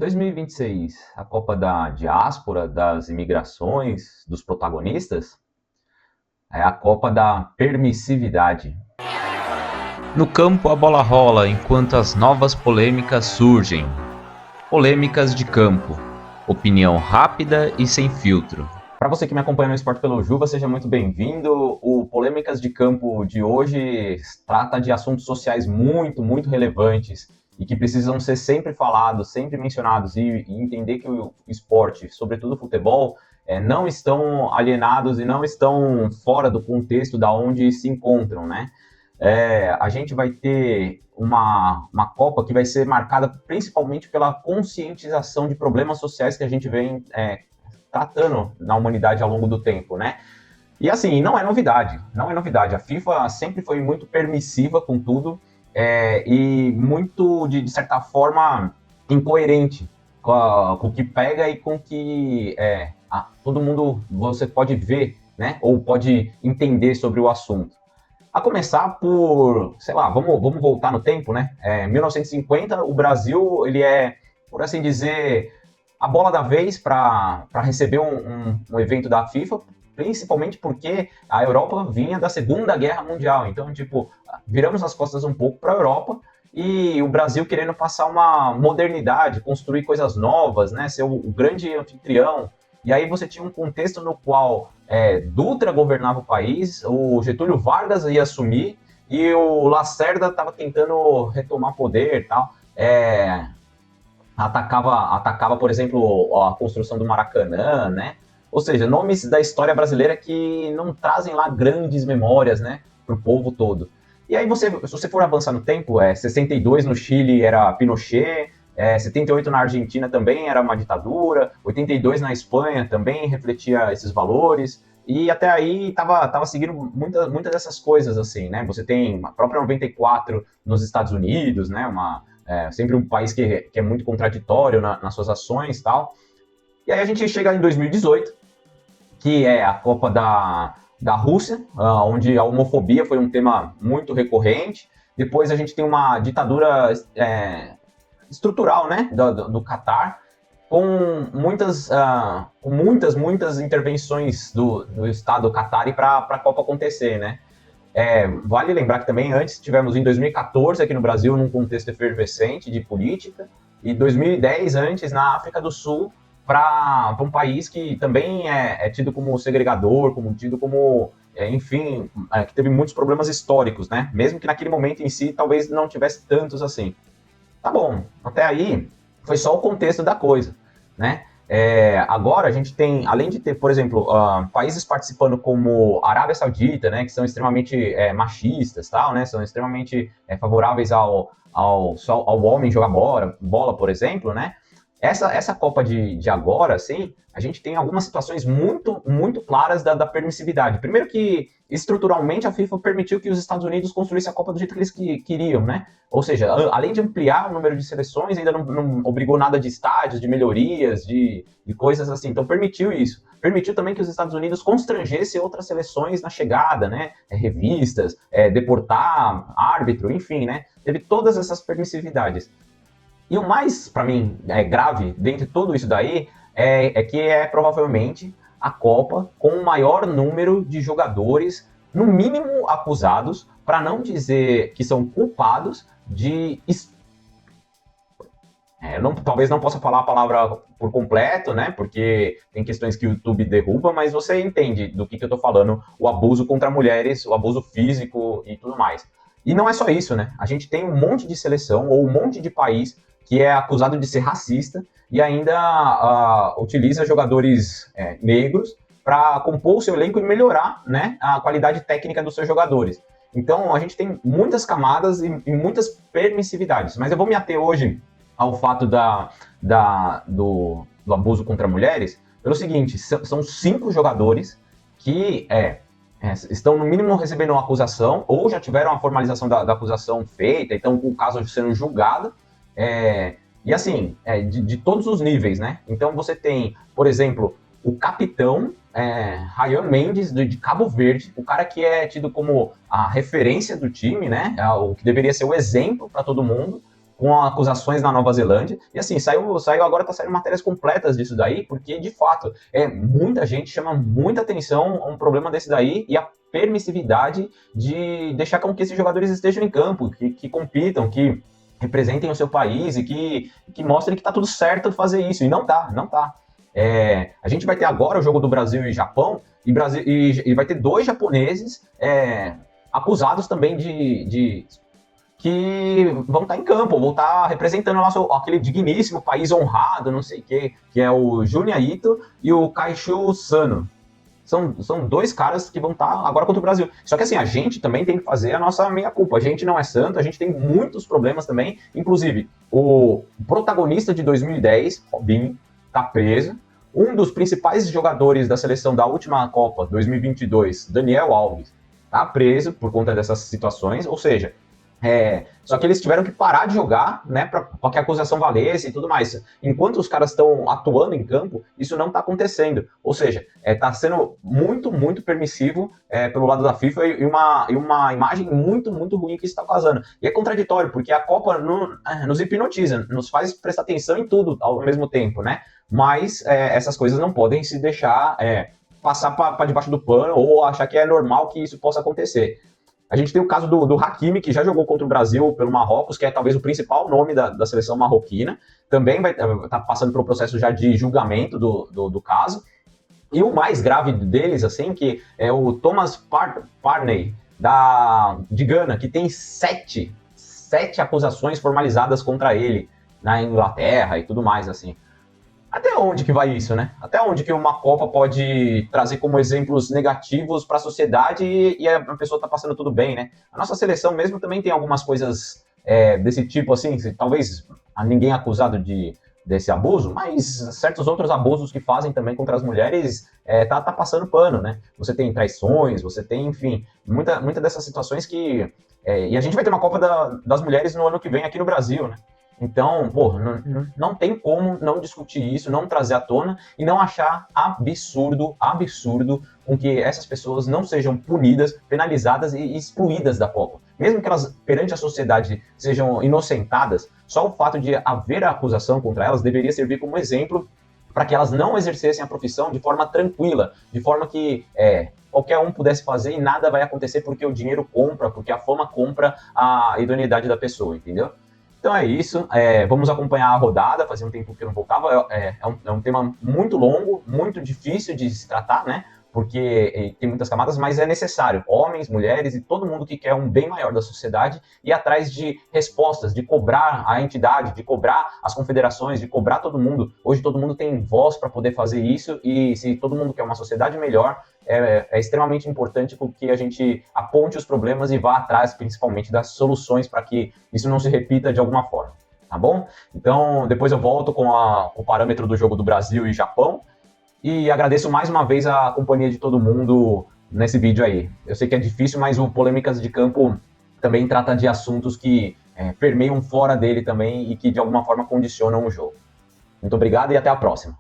2026, a Copa da Diáspora, das imigrações, dos protagonistas, é a Copa da permissividade. No campo, a bola rola enquanto as novas polêmicas surgem. Polêmicas de campo. Opinião rápida e sem filtro. Para você que me acompanha no Esporte pelo Juba, seja muito bem-vindo. O Polêmicas de Campo de hoje trata de assuntos sociais muito relevantes e que precisam ser sempre falados, sempre mencionados e entender que o esporte, sobretudo o futebol, não estão alienados e não estão fora do contexto da onde se encontram, né? A gente vai ter uma Copa que vai ser marcada principalmente pela conscientização de problemas sociais que a gente vem tratando na humanidade ao longo do tempo, né? E assim, não é novidade. A FIFA sempre foi muito permissiva com tudo e muito, de certa forma, incoerente com o que pega e com o que todo mundo você pode ver, né? Ou pode entender sobre o assunto. A começar por, sei lá, vamos voltar no tempo, né? 1950, o Brasil, ele é, por assim dizer, a bola da vez para receber um evento da FIFA, principalmente porque a Europa vinha da Segunda Guerra Mundial. Então, tipo, viramos as costas um pouco para a Europa e o Brasil querendo passar uma modernidade, construir coisas novas, né? Ser o grande anfitrião. E aí você tinha um contexto no qual Dutra governava o país, o Getúlio Vargas ia assumir e o Lacerda estava tentando retomar poder e tal. Atacava, por exemplo, a construção do Maracanã, né? Ou seja, nomes da história brasileira que não trazem lá grandes memórias, né, para o povo todo. E aí se você for avançar no tempo, 62 no Chile era Pinochet, 78 na Argentina também era uma ditadura, 82 na Espanha também refletia esses valores, e até aí tava seguindo muitas dessas coisas, assim, né? Você tem a própria 94 nos Estados Unidos, né? Sempre um país que é muito contraditório nas suas ações e tal. E aí a gente chega em 2018, que é a Copa da Rússia, onde a homofobia foi um tema muito recorrente. Depois a gente tem uma ditadura estrutural, né, do Catar, com muitas intervenções do Estado Qatari para a Copa acontecer, né? Vale lembrar que também antes tivemos em 2014 aqui no Brasil num contexto efervescente de política e 2010 antes na África do Sul para um país que também é tido como segregador, tido como, enfim, que teve muitos problemas históricos, né? Mesmo que naquele momento em si talvez não tivesse tantos assim. Tá bom, até aí foi só o contexto da coisa, né? Agora a gente tem, além de ter, por exemplo, países participando como a Arábia Saudita, né, que são extremamente machistas, tal, né, são extremamente favoráveis ao homem jogar bola, por exemplo, né? Essa Copa de agora, assim, a gente tem algumas situações muito claras da permissividade. Primeiro que, estruturalmente, a FIFA permitiu que os Estados Unidos construíssem a Copa do jeito que eles queriam, né? Ou seja, além de ampliar o número de seleções, ainda não obrigou nada de estádios, de melhorias, de coisas assim. Então, permitiu isso. Permitiu também que os Estados Unidos constrangessem outras seleções na chegada, né? Revistas, deportar árbitro, enfim, né? Teve todas essas permissividades. E o mais, para mim, grave dentre tudo isso daí é que é provavelmente a Copa com o maior número de jogadores, no mínimo acusados, para não dizer que são culpados de... talvez não possa falar a palavra por completo, né? Porque tem questões que o YouTube derruba, mas você entende do que eu estou falando, o abuso contra mulheres, o abuso físico e tudo mais. E não é só isso, né? A gente tem um monte de seleção ou um monte de país que é acusado de ser racista e ainda utiliza jogadores negros para compor o seu elenco e melhorar, né, a qualidade técnica dos seus jogadores. Então, a gente tem muitas camadas e muitas permissividades. Mas eu vou me ater hoje ao fato do abuso contra mulheres pelo seguinte, são 5 jogadores que estão, no mínimo, recebendo uma acusação ou já tiveram a formalização da acusação feita, então o caso sendo julgado. E assim, de todos os níveis, né? Então você tem, por exemplo, o capitão Ryan Mendes, de Cabo Verde, o cara que é tido como a referência do time, né? O que deveria ser o exemplo para todo mundo, com acusações na Nova Zelândia. E assim, saiu agora, tá saindo matérias completas disso daí, porque de fato, muita gente chama muita atenção a um problema desse daí e a permissividade de deixar com que esses jogadores estejam em campo, que compitam, que representem o seu país e que mostrem que tá tudo certo fazer isso. E não tá. A gente vai ter agora o jogo do Brasil e Japão, e vai ter 2 japoneses acusados também de que vão estar em campo, vão estar representando aquele digníssimo país honrado, não sei o quê, que é o Junya Ito e o Kaishu Sano. São 2 caras que vão estar agora contra o Brasil. Só que assim, a gente também tem que fazer a nossa meia-culpa. A gente não é santo, a gente tem muitos problemas também. Inclusive, o protagonista de 2010, Robinho, está preso. Um dos principais jogadores da seleção da última Copa, 2022, Daniel Alves, está preso por conta dessas situações. Ou seja, só que eles tiveram que parar de jogar, né, para que a acusação valesse e tudo mais. Enquanto os caras estão atuando em campo, isso não está acontecendo. Ou seja, está sendo muito, muito permissivo pelo lado da FIFA e uma imagem muito, muito ruim que isso está causando. E é contraditório, porque a Copa nos hipnotiza, nos faz prestar atenção em tudo ao mesmo tempo, né? Mas essas coisas não podem se deixar passar para debaixo do pano ou achar que é normal que isso possa acontecer. A gente tem o caso do Hakimi, que já jogou contra o Brasil pelo Marrocos, que é talvez o principal nome da seleção marroquina. Também vai estar passando por um processo já de julgamento do caso. E o mais grave deles, assim, que é o Thomas Partey, de Gana, que tem 7 acusações formalizadas contra ele na Inglaterra e tudo mais, assim. Até onde que vai isso, né? Até onde que uma Copa pode trazer como exemplos negativos para a sociedade e a pessoa está passando tudo bem, né? A nossa seleção mesmo também tem algumas coisas desse tipo, assim, talvez ninguém acusado desse abuso, mas certos outros abusos que fazem também contra as mulheres tá passando pano, né? Você tem traições, você tem, enfim, muita dessas situações que... e a gente vai ter uma Copa das Mulheres no ano que vem aqui no Brasil, né? Então, não tem como não discutir isso, não trazer à tona e não achar absurdo com que essas pessoas não sejam punidas, penalizadas e excluídas da Copa. Mesmo que elas, perante a sociedade, sejam inocentadas, só o fato de haver a acusação contra elas deveria servir como exemplo para que elas não exercessem a profissão de forma tranquila, de forma que qualquer um pudesse fazer e nada vai acontecer porque o dinheiro compra, porque a fama compra a idoneidade da pessoa, entendeu? Então é isso, vamos acompanhar a rodada, fazia um tempo que eu não voltava, é um tema muito longo, muito difícil de se tratar, né, porque tem muitas camadas, mas é necessário, homens, mulheres e todo mundo que quer um bem maior da sociedade ir atrás de respostas, de cobrar a entidade, de cobrar as confederações, de cobrar todo mundo. Hoje todo mundo tem voz para poder fazer isso e se todo mundo quer uma sociedade melhor, é extremamente importante que a gente aponte os problemas e vá atrás, principalmente, das soluções para que isso não se repita de alguma forma, tá bom? Então, depois eu volto com o parâmetro do jogo do Brasil e Japão e agradeço mais uma vez a companhia de todo mundo nesse vídeo aí. Eu sei que é difícil, mas o Polêmicas de Campo também trata de assuntos que permeiam fora dele também e que, de alguma forma, condicionam o jogo. Muito obrigado e até a próxima.